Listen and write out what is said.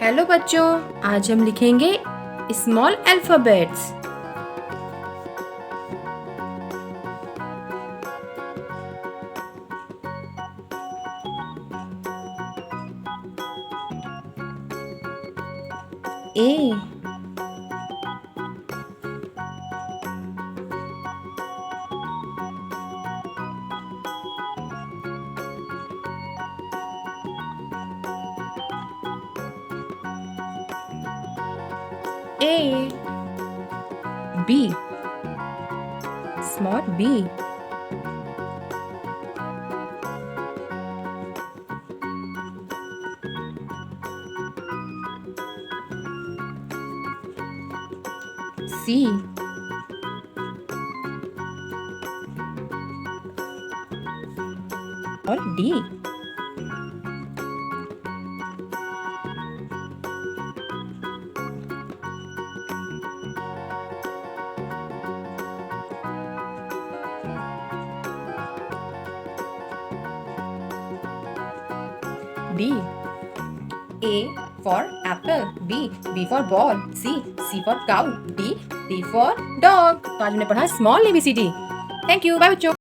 Hello बच्चों, आज हम लिखेंगे small alphabets. A, A, B, small B, C, और D, D, A for apple, B for ball, C for cow, D for dog। तो आज हमने पढ़ा small ABCD। Thank you, bye बच्चों।